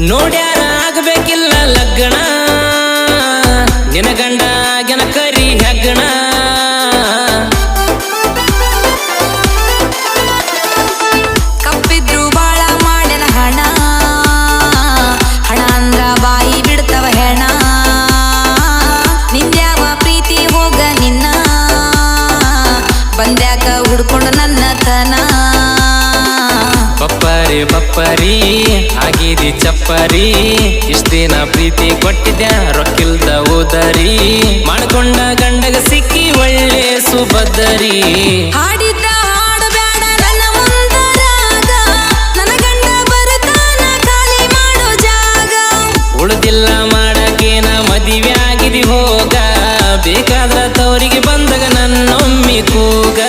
ನೋಡ್ಯಾರ ಆಗಬೇಕಿಲ್ಲ ಲಗ್ನ ನಿನ ಗಂಡ ಗೆನ ಕರಿ ಹೆಗ್ಗಣ ಕಪ್ಪಿದ್ರು ಬಾಳ ಮಾಡನ ಹಣ ಹಣ ಅಂದ್ರ ಬಾಯಿ ಬಿಡ್ತವ ಹೆಣ ನಿಂದ್ಯಾವ ಪ್ರೀತಿ ಹೋಗ ನಿನ್ನ ಬಂದ್ಯಾಕ ಹುಡ್ಕೊಂಡು ನನ್ನ ತನ ಬಪ್ಪರಿ ಬಪ್ಪರಿ ಆಗಿದಿ ಚಪ್ಪರಿ ಇಷ್ಟ ದಿನ ಪ್ರೀತಿ ಕೊಟ್ಟಿದ್ಯಾ ರೊಕ್ಕಿಲ್ದ ಓದರಿ ಮಾಡ್ಕೊಂಡ ಗಂಡಗ ಸಿಕ್ಕಿ ಒಳ್ಳೆ ಸುಭದ್ದರಿ ಹಾಡಿದ್ದ ಹಾಡು ಬ್ಯಾಡ ನನ್ನ ಮುಂದರಾಗ ನನ್ನ ಗಂಡ ಬರುತ್ತಾನ ಖಾಲಿ ಮಾಡೋ ಜಾಗ ಉಳ್ದಿಲ್ಲ ಮಾಡಕೇನ ಮದುವೆ ಆಗಿದಿ ಹೋಗ ಬೇಕಾದ್ರ ತವರಿಗೆ ಬಂದಾಗ ನನ್ನೊಮ್ಮಿ ಕೂಗ